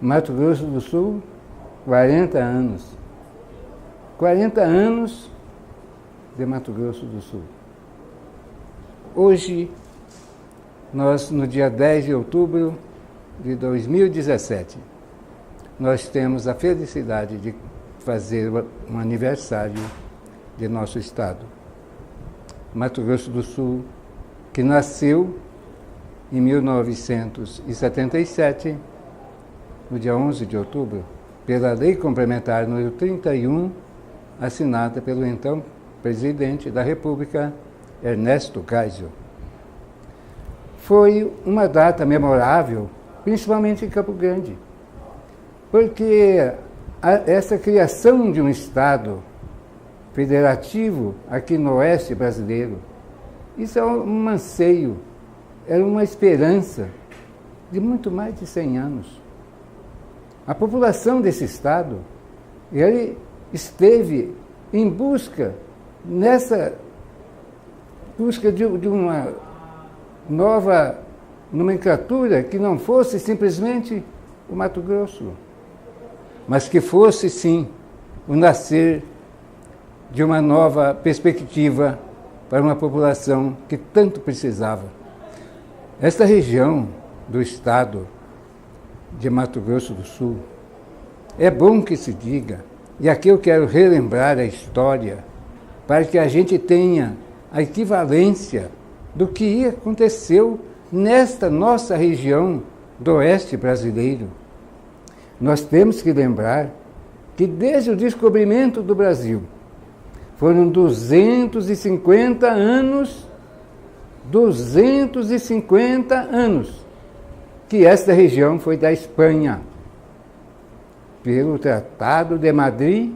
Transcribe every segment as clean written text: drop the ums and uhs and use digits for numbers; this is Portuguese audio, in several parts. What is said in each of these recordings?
Mato Grosso do Sul, 40 anos. 40 anos de Mato Grosso do Sul. Hoje, nós, no dia 10 de outubro de 2017, nós temos a felicidade de fazer um aniversário de nosso estado. Mato Grosso do Sul, que nasceu em 1977, no dia 11 de outubro, pela Lei Complementar número 31, assinada pelo então presidente da República, Ernesto Geisel. Foi uma data memorável, principalmente em Campo Grande, porque essa criação de um Estado federativo aqui no oeste brasileiro, isso é um anseio, era uma esperança de muito mais de 100 anos. A população desse Estado, ele esteve em busca, de uma nova nomenclatura que não fosse simplesmente o Mato Grosso, mas que fosse, sim, o nascer de uma nova perspectiva para uma população que tanto precisava. Esta região do estado de Mato Grosso do Sul, é bom que se diga, e aqui eu quero relembrar a história, para que a gente tenha a equivalência do que aconteceu nesta nossa região do oeste brasileiro. Nós temos que lembrar que desde o descobrimento do Brasil, foram 250 anos que esta região foi da Espanha, pelo Tratado de Madrid.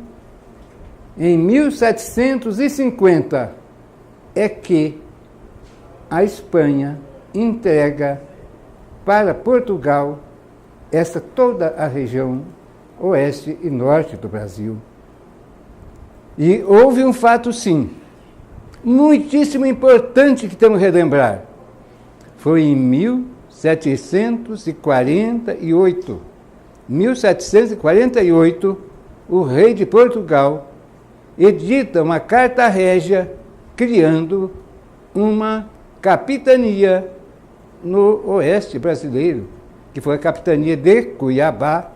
Em 1750 é que a Espanha entrega para Portugal toda a região oeste e norte do Brasil. E houve um fato, sim, muitíssimo importante que temos que relembrar. Foi em 1748. 1748, o rei de Portugal edita uma carta régia criando uma capitania no oeste brasileiro, que foi a capitania de Cuiabá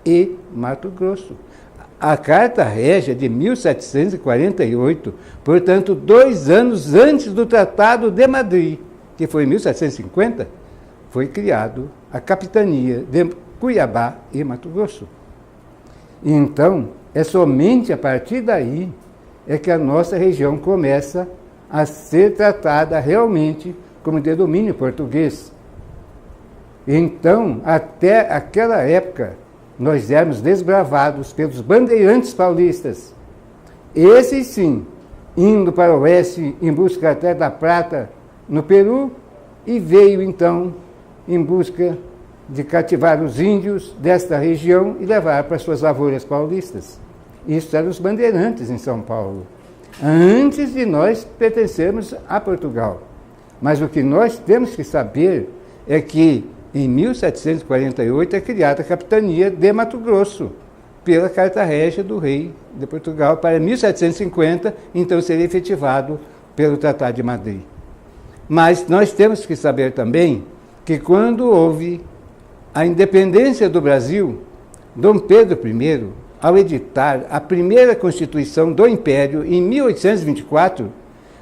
e Mato Grosso. A Carta Régia de 1748, portanto, 2 anos antes do Tratado de Madrid, que foi em 1750, foi criado a capitania de Cuiabá e Mato Grosso. Então, é somente a partir daí que a nossa região começa a ser tratada realmente como de domínio português. Então, até aquela época, nós éramos desbravados pelos bandeirantes paulistas. Esses, sim, indo para o oeste em busca até da prata no Peru, e veio, então, em busca de cativar os índios desta região e levar para suas lavouras paulistas. Isso eram os bandeirantes em São Paulo, antes de nós pertencermos a Portugal. Mas o que nós temos que saber é que em 1748 é criada a capitania de Mato Grosso, pela Carta Régia do rei de Portugal, para 1750, então seria efetivado pelo Tratado de Madrid. Mas nós temos que saber também que quando houve a independência do Brasil, Dom Pedro I, ao editar a primeira Constituição do Império, em 1824,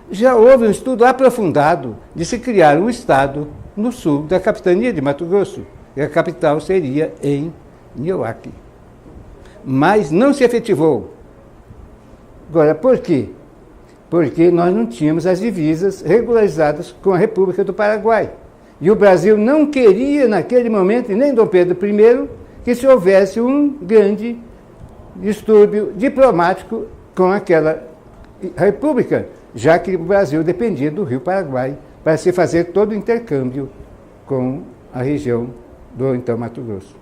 já houve um estudo aprofundado de se criar um Estado no sul da capitania de Mato Grosso, e a capital seria em Nioaque. Mas não se efetivou. Agora, por quê? Porque nós não tínhamos as divisas regularizadas com a República do Paraguai. E o Brasil não queria, naquele momento, e nem Dom Pedro I, que se houvesse um grande distúrbio diplomático com aquela república, já que o Brasil dependia do Rio Paraguai para se fazer todo o intercâmbio com a região do então Mato Grosso.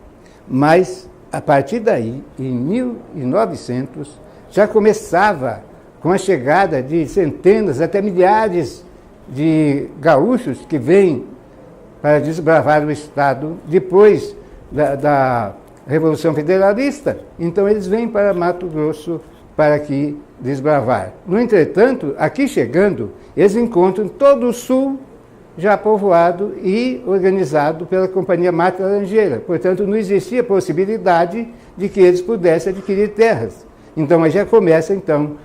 Mas, a partir daí, em 1900, já começava com a chegada de centenas, até milhares de gaúchos que vêm para desbravar o Estado, depois da Revolução Federalista, então eles vêm para Mato Grosso para aqui desbravar. No entretanto, aqui chegando, eles encontram todo o sul já povoado e organizado pela Companhia Mata Laranjeira. Portanto, não existia possibilidade de que eles pudessem adquirir terras. Então, aí já começa então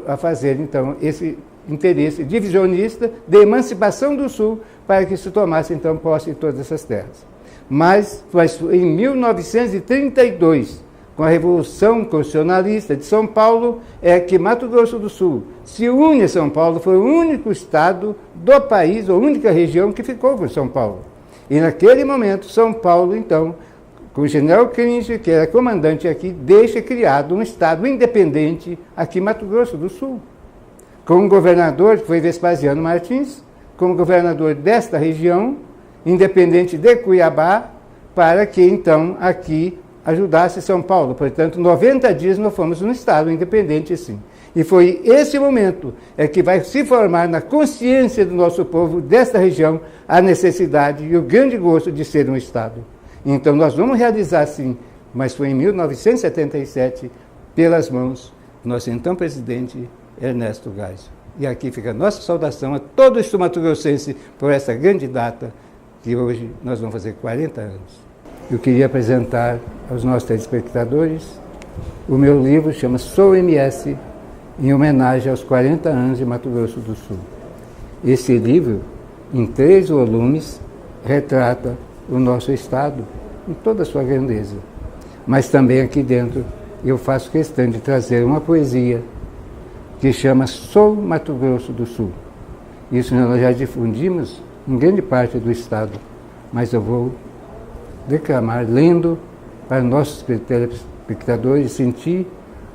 a fazer então esse interesse divisionista de emancipação do sul para que se tomasse então posse de todas essas terras. Mas em 1932, com a Revolução Constitucionalista de São Paulo, é que Mato Grosso do Sul se une a São Paulo, foi o único estado do país, a única região que ficou com São Paulo. E naquele momento, São Paulo, então, com o general Cringer, que era comandante aqui, deixa criado um estado independente aqui em Mato Grosso do Sul, com um governador, que foi Vespasiano Martins, como governador desta região, independente de Cuiabá, para que então aqui ajudasse São Paulo. Portanto, 90 dias nós fomos um estado independente, sim. E foi esse momento que vai se formar na consciência do nosso povo desta região a necessidade e o grande gosto de ser um estado. Então nós vamos realizar sim, mas foi em 1977, pelas mãos do nosso então presidente Ernesto Geisel. E aqui fica a nossa saudação a todo o sul mato-grossense por essa grande data, que hoje nós vamos fazer 40 anos. Eu queria apresentar aos nossos telespectadores o meu livro, chama Sou MS, em homenagem aos 40 anos de Mato Grosso do Sul. Esse livro, em 3 volumes, retrata o nosso estado em toda a sua grandeza. Mas também aqui dentro eu faço questão de trazer uma poesia que chama Sou Mato Grosso do Sul. Isso nós já difundimos em grande parte do estado, mas eu vou declamar, lendo, para nossos telespectadores sentir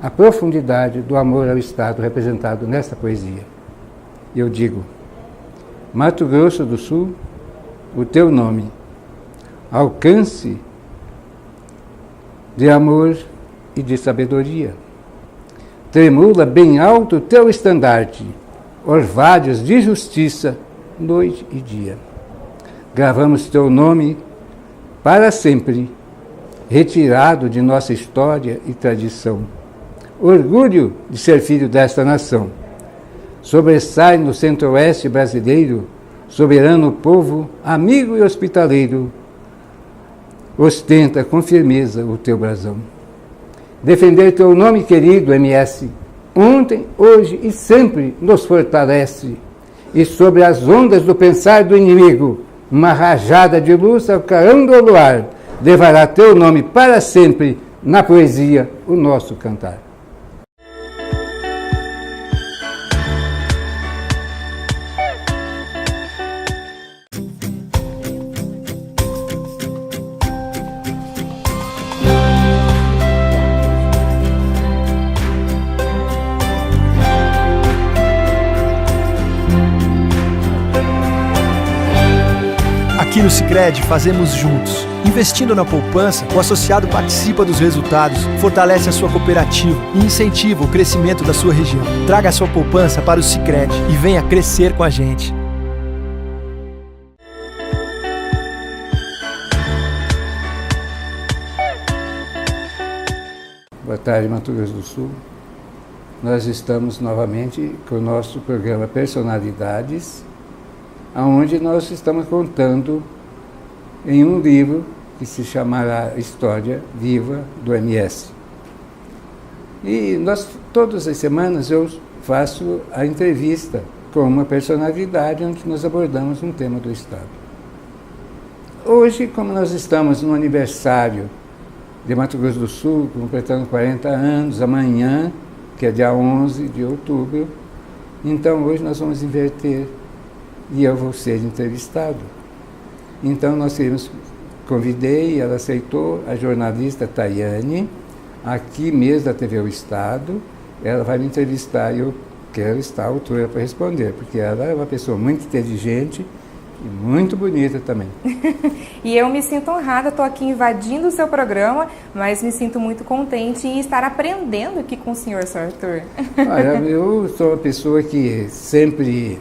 a profundidade do amor ao estado representado nessa poesia. Eu digo: Mato Grosso do Sul, o teu nome, alcance de amor e de sabedoria. Tremula bem alto o teu estandarte, orvalhos de justiça, noite e dia. Gravamos teu nome para sempre, retirado de nossa história e tradição. Orgulho de ser filho desta nação. Sobressai no centro-oeste brasileiro, soberano povo, amigo e hospitaleiro, ostenta com firmeza o teu brasão. Defender teu nome querido, MS, ontem, hoje e sempre nos fortalece, e sobre as ondas do pensar do inimigo, uma rajada de luz ao clarão do luar, levará teu nome para sempre na poesia, o nosso cantar. Aqui no Sicredi fazemos juntos. Investindo na poupança, o associado participa dos resultados, fortalece a sua cooperativa e incentiva o crescimento da sua região. Traga a sua poupança para o Sicredi e venha crescer com a gente. Boa tarde, Mato Grosso do Sul. Nós estamos novamente com o nosso programa Personalidades, onde nós estamos contando em um livro que se chamará História Viva do MS. E todas as semanas eu faço a entrevista com uma personalidade onde nós abordamos um tema do Estado. Hoje, como nós estamos no aniversário de Mato Grosso do Sul, completando 40 anos, amanhã, que é dia 11 de outubro, então hoje nós vamos inverter e eu vou ser entrevistado. Então nós convidei, ela aceitou, a jornalista Tayane, aqui mesmo da TV O Estado, ela vai me entrevistar e eu quero estar à altura para responder, porque ela é uma pessoa muito inteligente e muito bonita também. E eu me sinto honrada, estou aqui invadindo o seu programa, mas me sinto muito contente em estar aprendendo aqui com o senhor, Sr. Arthur. Olha, eu sou uma pessoa que sempre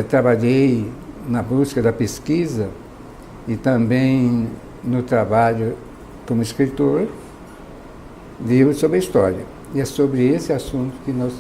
trabalhei na busca da pesquisa e também no trabalho como escritor, livros sobre a história. E é sobre esse assunto que nós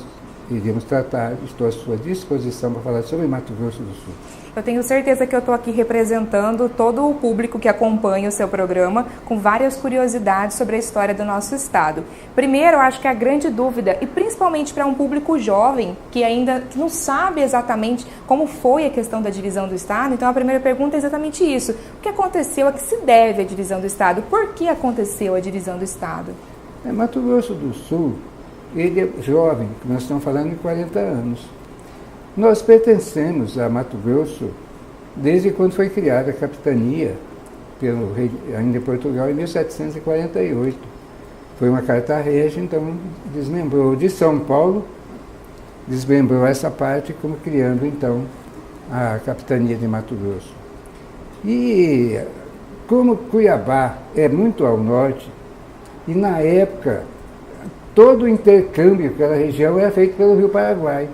iríamos tratar. Estou à sua disposição para falar sobre Mato Grosso do Sul. Eu tenho certeza que eu estou aqui representando todo o público que acompanha o seu programa com várias curiosidades sobre a história do nosso estado. Primeiro, eu acho que a grande dúvida, e principalmente para um público jovem que ainda não sabe exatamente como foi a questão da divisão do estado, então a primeira pergunta é exatamente isso. O que aconteceu, a que se deve a divisão do estado? Por que aconteceu a divisão do estado? Mato Grosso do Sul, ele é jovem, nós estamos falando de 40 anos. Nós pertencemos a Mato Grosso desde quando foi criada a capitania pelo rei, ainda em Portugal, em 1748. Foi uma carta régia, então desmembrou de São Paulo, desmembrou essa parte, como criando então a capitania de Mato Grosso. E como Cuiabá é muito ao norte, e na época todo o intercâmbio pela região era feito pelo Rio Paraguai.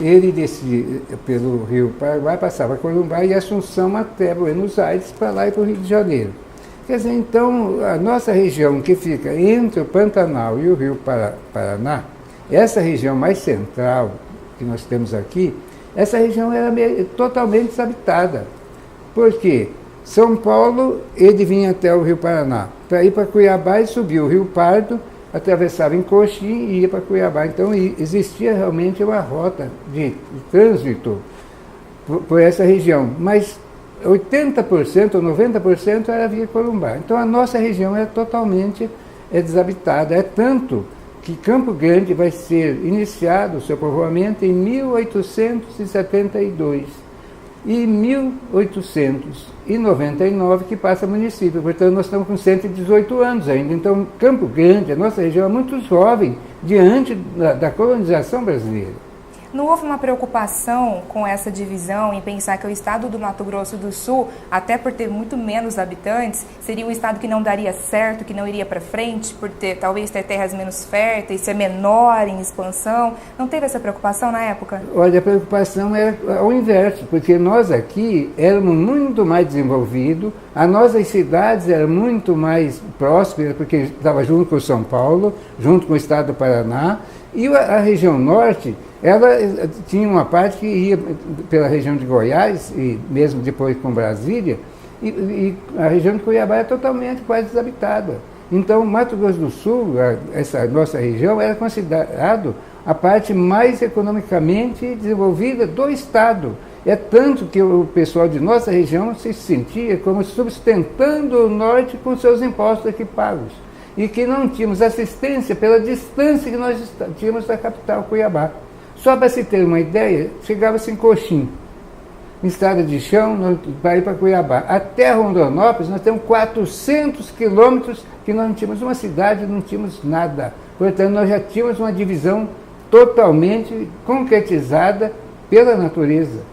Ele descia pelo Rio Paraguai, passava Corumbá e Assunção até Buenos Aires, para lá e para o Rio de Janeiro. Quer dizer, então, a nossa região que fica entre o Pantanal e o Rio Paraná, essa região mais central que nós temos aqui, essa região era totalmente desabitada. Por quê? São Paulo, ele vinha até o Rio Paraná. Para ir para Cuiabá, ele subiu o Rio Pardo, atravessava em Coxim e ia para Cuiabá. Então existia realmente uma rota de trânsito por essa região, mas 80% ou 90% era via Corumbá. Então a nossa região é totalmente desabitada. É tanto que Campo Grande vai ser iniciado o seu povoamento em 1872 e 1899 que passa município. Portanto, nós estamos com 118 anos ainda. Então, Campo Grande, a nossa região é muito jovem diante da colonização brasileira. Não houve uma preocupação com essa divisão em pensar que o estado do Mato Grosso do Sul, até por ter muito menos habitantes, seria um estado que não daria certo, que não iria para frente, por talvez ter terras menos férteis, ser menor em expansão? Não teve essa preocupação na época? Olha, a preocupação era ao inverso, porque nós aqui éramos muito mais desenvolvidos, as nossas cidades eram muito mais prósperas, porque estava junto com São Paulo, junto com o estado do Paraná, e a região norte, ela tinha uma parte que ia pela região de Goiás, e mesmo depois com Brasília, e a região de Cuiabá é totalmente quase desabitada. Então, Mato Grosso do Sul, essa nossa região, era considerado a parte mais economicamente desenvolvida do estado. É tanto que o pessoal de nossa região se sentia como sustentando o norte com seus impostos aqui pagos. E que não tínhamos assistência pela distância que nós tínhamos da capital, Cuiabá. Só para se ter uma ideia, chegava-se em Coxim, em estrada de chão, para ir para Cuiabá. Até Rondonópolis, nós temos 400 quilômetros que nós não tínhamos uma cidade, não tínhamos nada. Portanto, nós já tínhamos uma divisão totalmente concretizada pela natureza.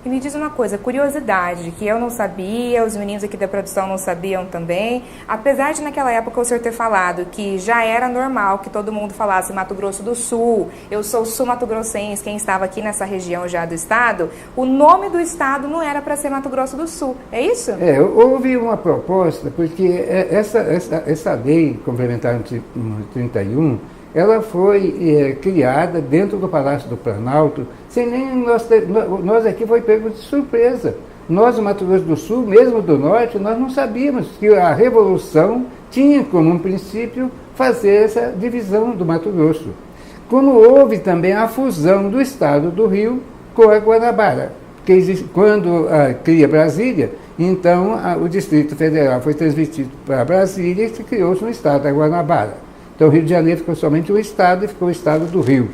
E me diz uma coisa, curiosidade, que eu não sabia, os meninos aqui da produção não sabiam também, apesar de naquela época o senhor ter falado que já era normal que todo mundo falasse Mato Grosso do Sul, eu sou sul-mato-grossense, quem estava aqui nessa região já do estado, o nome do estado não era para ser Mato Grosso do Sul, é isso? Houve uma proposta, porque essa lei complementar no 31, ela foi criada dentro do Palácio do Planalto, sem nem nós aqui foi pego de surpresa. Nós, do Mato Grosso do Sul, mesmo do Norte, nós não sabíamos que a Revolução tinha como um princípio fazer essa divisão do Mato Grosso. Como houve também a fusão do estado do Rio com a Guanabara, porque quando cria Brasília, então o Distrito Federal foi transmitido para Brasília e se criou-se um estado da Guanabara. Então, o Rio de Janeiro ficou somente um estado e ficou o estado do Rio.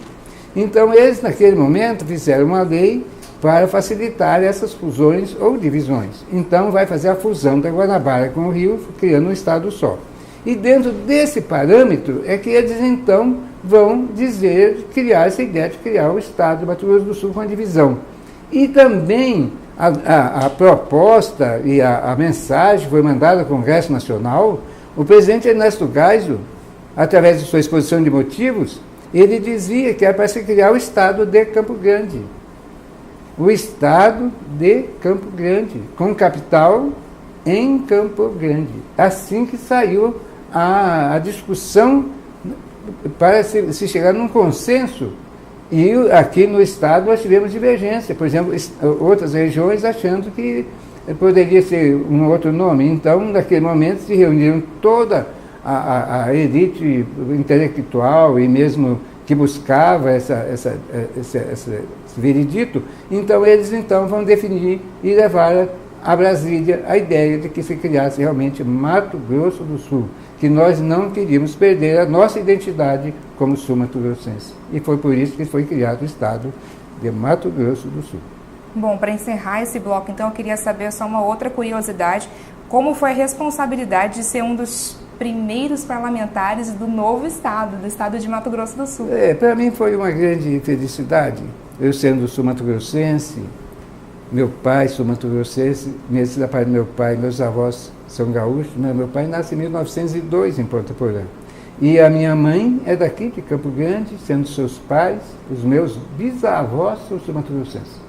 Então, eles, naquele momento, fizeram uma lei para facilitar essas fusões ou divisões. Então, vai fazer a fusão da Guanabara com o Rio, criando um estado só. E dentro desse parâmetro é que eles, então, vão criar essa ideia de criar o estado do Mato Grosso do Sul com a divisão. E também a proposta e a mensagem foi mandada ao Congresso Nacional. O presidente Ernesto Geisel, através de sua exposição de motivos, ele dizia que era para se criar o estado de Campo Grande. O estado de Campo Grande, com capital em Campo Grande. Assim que saiu a discussão para se chegar num consenso. E aqui no estado nós tivemos divergência. Por exemplo, outras regiões achando que poderia ser um outro nome. Então, naquele momento, se reuniram toda a elite intelectual e mesmo que buscava esse veredito. Então, eles vão definir e levar a Brasília a ideia de que se criasse realmente Mato Grosso do Sul, que nós não queríamos perder a nossa identidade como sul-mato-grossense. E foi por isso que foi criado o estado de Mato Grosso do Sul. Bom, para encerrar esse bloco, então, eu queria saber só uma outra curiosidade. Como foi a responsabilidade de ser um dos primeiros parlamentares do novo estado, do estado de Mato Grosso do Sul? Para mim foi uma grande felicidade. Eu sendo sul-mato-grossense, meu pai sul-mato-grossense, mesmo da parte do meu pai, meus avós são gaúchos, né? Meu pai nasce em 1902 em Ponta Porã. E a minha mãe é daqui, de Campo Grande, sendo seus pais, os meus bisavós são sul-mato-grossenses,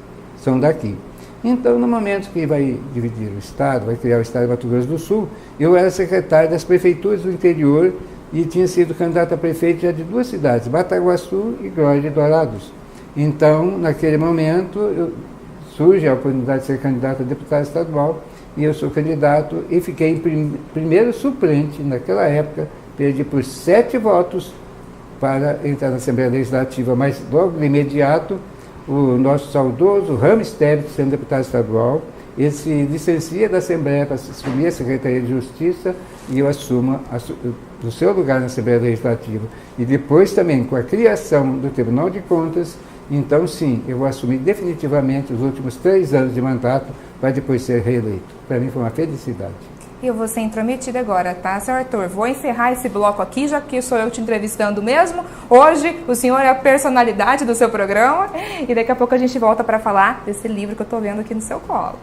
são daqui. Então, no momento que vai dividir o estado, vai criar o estado de Mato Grosso do Sul, eu era secretário das prefeituras do interior e tinha sido candidato a prefeito já de duas cidades, Bataguaçu e Glória de Dourados. Então, naquele momento, surge a oportunidade de ser candidato a deputado estadual e eu sou candidato e fiquei em primeiro suplente naquela época, perdi por 7 votos para entrar na Assembleia Legislativa, mas logo de imediato o nosso saudoso Ramos Tebet, sendo deputado estadual, ele se licencia da Assembleia para assumir a Secretaria de Justiça e eu assumo o seu lugar na Assembleia Legislativa. E depois também, com a criação do Tribunal de Contas, então sim, eu vou assumir definitivamente os últimos 3 anos de mandato para depois ser reeleito. Para mim foi uma felicidade. Eu vou ser intrometida agora, tá, seu Arthur? Vou encerrar esse bloco aqui, já que sou eu te entrevistando mesmo. Hoje, o senhor é a personalidade do seu programa e daqui a pouco a gente volta para falar desse livro que eu estou vendo aqui no seu colo.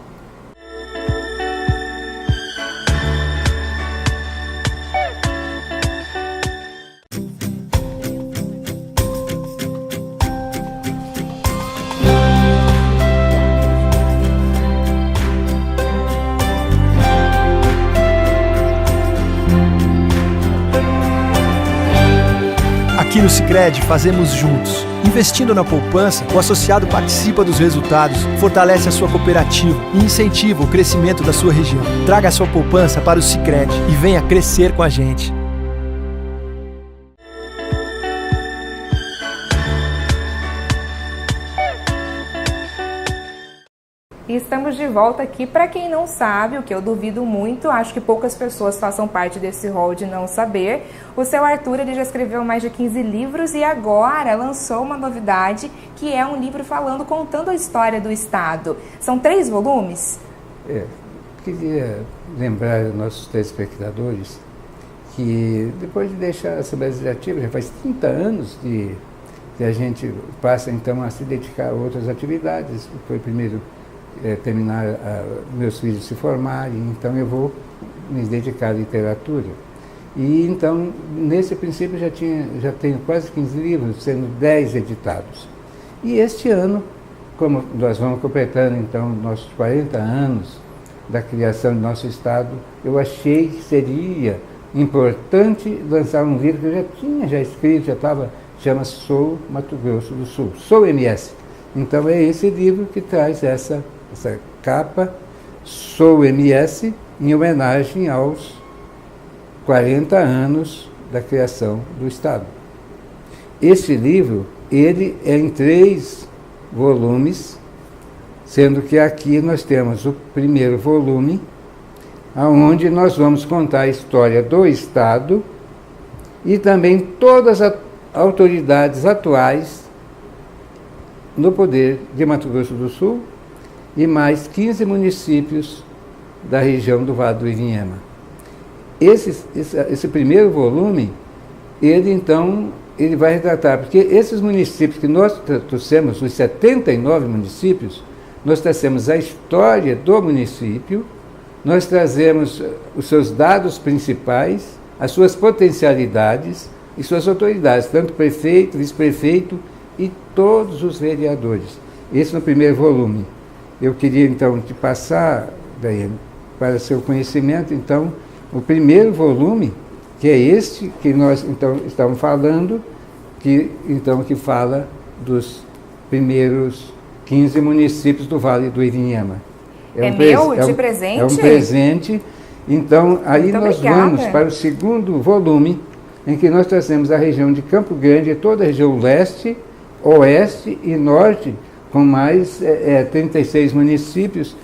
Aqui no Sicredi fazemos juntos. Investindo na poupança, o associado participa dos resultados, fortalece a sua cooperativa e incentiva o crescimento da sua região. Traga a sua poupança para o Sicredi e venha crescer com a gente. E estamos de volta aqui. Para quem não sabe, o que eu duvido muito, acho que poucas pessoas façam parte desse rol de não saber, o seu Arthur ele já escreveu mais de 15 livros e agora lançou uma novidade, que é um livro contando a história do estado. São 3 volumes? Queria lembrar aos nossos telespectadores que depois de deixar a Assembleia Legislativa, já faz 30 anos que a gente passa então a se dedicar a outras atividades. Foi primeiro terminar, meus filhos se formarem, então eu vou me dedicar à literatura. E então, nesse princípio, já tenho quase 15 livros, sendo 10 editados. E este ano, como nós vamos completando então nossos 40 anos da criação do nosso estado, eu achei que seria importante lançar um livro que eu já tinha escrito, chama Sou Mato Grosso do Sul, Sou MS. Então é esse livro que traz essa capa, Sou MS, em homenagem aos 40 anos da criação do Estado. Esse livro, ele é em 3 volumes, sendo que aqui nós temos o primeiro volume, onde nós vamos contar a história do Estado e também todas as autoridades atuais no poder de Mato Grosso do Sul e mais 15 municípios da região do Vale do Ivinhema. Esse primeiro volume, ele vai retratar, porque esses municípios que nós trouxemos, os 79 municípios, nós trazemos a história do município, nós trazemos os seus dados principais, as suas potencialidades e suas autoridades, tanto prefeito, vice-prefeito e todos os vereadores. Esse no primeiro volume. Eu queria então te passar, Daiane, para seu conhecimento, então, o primeiro volume, que é este que nós então estamos falando, que fala dos primeiros 15 municípios do Vale do Ivinhema. De presente? É um presente. Então, aí Muito nós obrigada. vamos para o segundo volume, em que nós trazemos a região de Campo Grande, toda a região leste, oeste e norte, com mais 36 municípios,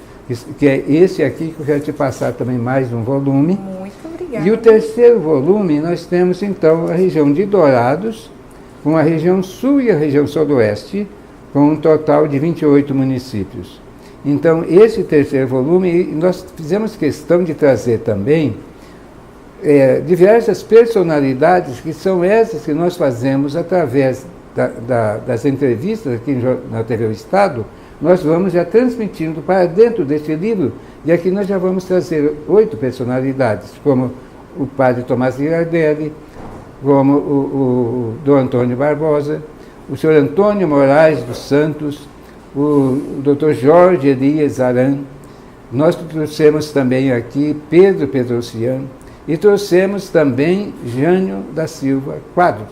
que é esse aqui que eu quero te passar também mais um volume. Muito obrigada. E o terceiro volume, nós temos então a região de Dourados, com a região sul e a região sudoeste, com um total de 28 municípios. Então, esse terceiro volume, nós fizemos questão de trazer também diversas personalidades, que são essas que nós fazemos através das entrevistas aqui na TV O Estado, nós vamos já transmitindo para dentro deste livro, e aqui nós já vamos trazer 8 personalidades, como o padre Tomás Girardelli, como o Dom Antônio Barbosa, o senhor Antônio Moraes dos Santos, o Dr. Jorge Elias Aran. Nós trouxemos também aqui Pedro Pedrociano e trouxemos também Jânio da Silva Quadros,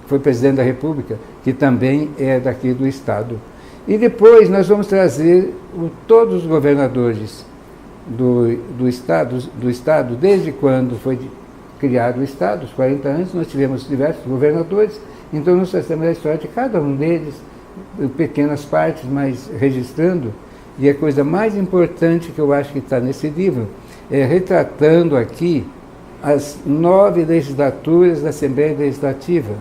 que foi presidente da República, que também é daqui do Estado. E depois nós vamos trazer todos os governadores do Estado, desde quando foi criado o Estado, os 40 anos, nós tivemos diversos governadores, então nós trazemos a história de cada um deles, pequenas partes, mas registrando, e a coisa mais importante que eu acho que está nesse livro é retratando aqui as 9 legislaturas da Assembleia Legislativa.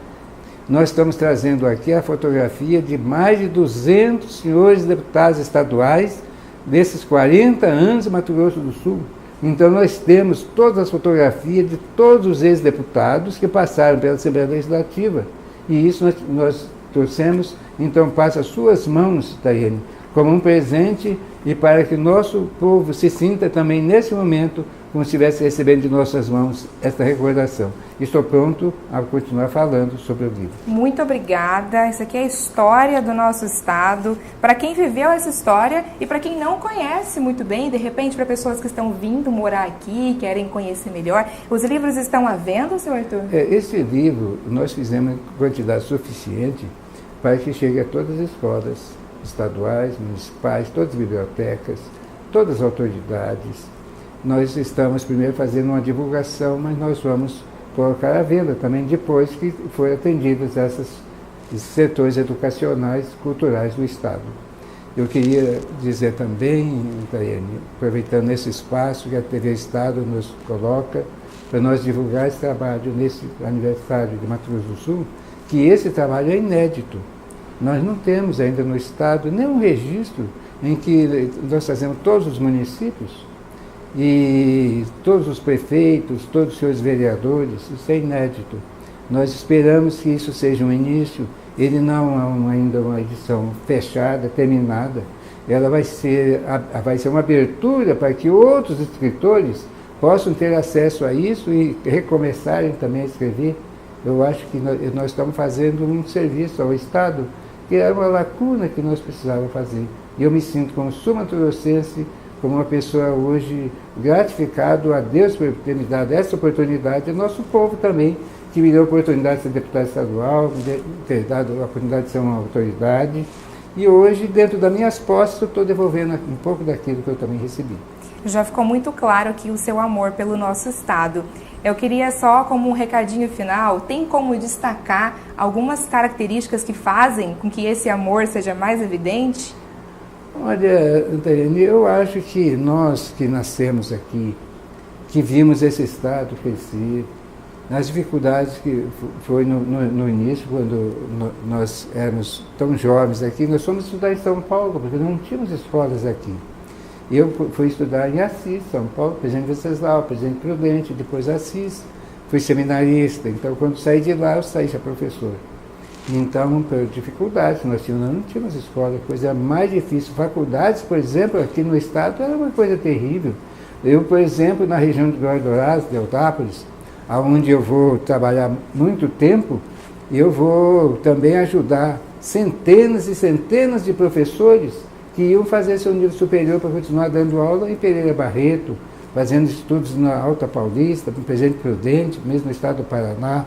Nós estamos trazendo aqui a fotografia de mais de 200 senhores deputados estaduais desses 40 anos em Mato Grosso do Sul. Então nós temos todas as fotografias de todos os ex-deputados que passaram pela Assembleia Legislativa. E isso nós trouxemos, então passa às suas mãos, Tayane, como um presente, e para que o nosso povo se sinta também nesse momento como se estivesse recebendo de nossas mãos esta recordação. Estou pronto a continuar falando sobre o livro. Muito obrigada. Isso aqui é a história do nosso estado. Para quem viveu essa história e para quem não conhece muito bem, de repente para pessoas que estão vindo morar aqui, querem conhecer melhor, os livros estão à venda, senhor Arthur? Esse livro nós fizemos em quantidade suficiente para que chegue a todas as escolas estaduais, municipais, todas as bibliotecas, todas as autoridades. Nós estamos primeiro fazendo uma divulgação, mas nós vamos colocar à venda também depois que forem atendidos esses setores educacionais, culturais do Estado. Eu queria dizer também, Tayane, aproveitando esse espaço que a TV Estado nos coloca, para nós divulgar esse trabalho nesse aniversário de Mato Grosso do Sul, que esse trabalho é inédito. Nós não temos ainda no Estado nenhum registro em que nós fazemos todos os municípios, e todos os prefeitos, todos os senhores vereadores, isso é inédito. Nós esperamos que isso seja um início, ele não é ainda uma edição fechada, terminada, ela vai ser uma abertura para que outros escritores possam ter acesso a isso e recomeçarem também a escrever. Eu acho que nós estamos fazendo um serviço ao Estado, que era uma lacuna que nós precisávamos fazer. E eu me sinto como sul-mato-grossense, como uma pessoa hoje gratificado a Deus por ter me dado essa oportunidade, e nosso povo também, que me deu a oportunidade de ser deputado estadual, ter dado a oportunidade de ser uma autoridade. E hoje, dentro das minhas posses, eu estou devolvendo um pouco daquilo que eu também recebi. Já ficou muito claro aqui o seu amor pelo nosso estado. Eu queria só, como um recadinho final, tem como destacar algumas características que fazem com que esse amor seja mais evidente? Olha, Antônio, eu acho que nós que nascemos aqui, que vimos esse estado crescer, nas dificuldades que foi no início, quando nós éramos tão jovens aqui, nós fomos estudar em São Paulo, porque não tínhamos escolas aqui. Eu fui estudar em Assis, São Paulo, Presidente Venceslau, Presidente Prudente, depois Assis, fui seminarista, então quando saí de lá, eu saí já professor. Então, por dificuldades, nós não tínhamos escola, coisa mais difícil. Faculdades, por exemplo, aqui no estado, era uma coisa terrível. Eu, por exemplo, na região de Guardoraz, de Eutápolis, onde eu vou trabalhar muito tempo, eu vou também ajudar centenas e centenas de professores que iam fazer seu nível superior para continuar dando aula em Pereira Barreto, fazendo estudos na Alta Paulista, no Presidente Prudente, mesmo no estado do Paraná.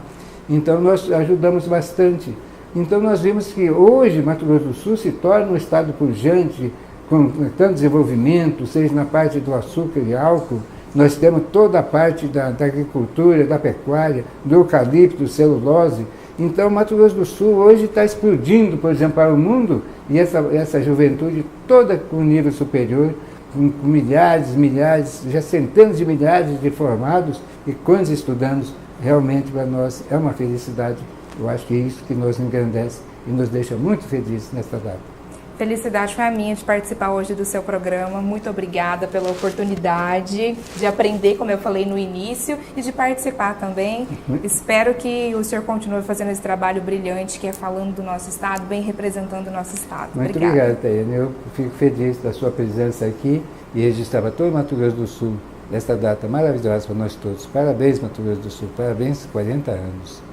Então nós ajudamos bastante. Então nós vimos que hoje Mato Grosso do Sul se torna um estado pujante, com tanto desenvolvimento, seja na parte do açúcar e álcool. Nós temos toda a parte da agricultura, da pecuária, do eucalipto, celulose. Então, Mato Grosso do Sul hoje está explodindo, por exemplo, para o mundo, e essa juventude toda com nível superior, com milhares, já centenas de milhares de formados e quantos estudantes, realmente para nós é uma felicidade. Eu acho que é isso que nos engrandece e nos deixa muito felizes nesta data. Felicidade foi a minha de participar hoje do seu programa. Muito obrigada pela oportunidade de aprender, como eu falei no início, e de participar também. Espero que o senhor continue fazendo esse trabalho brilhante, que é falando do nosso estado, bem representando o nosso estado. Muito obrigado, Tayane. Eu fico feliz da sua presença aqui e registrar para todo Mato Grosso do Sul nesta data maravilhosa para nós todos. Parabéns, Mato Grosso do Sul. Parabéns, 40 anos.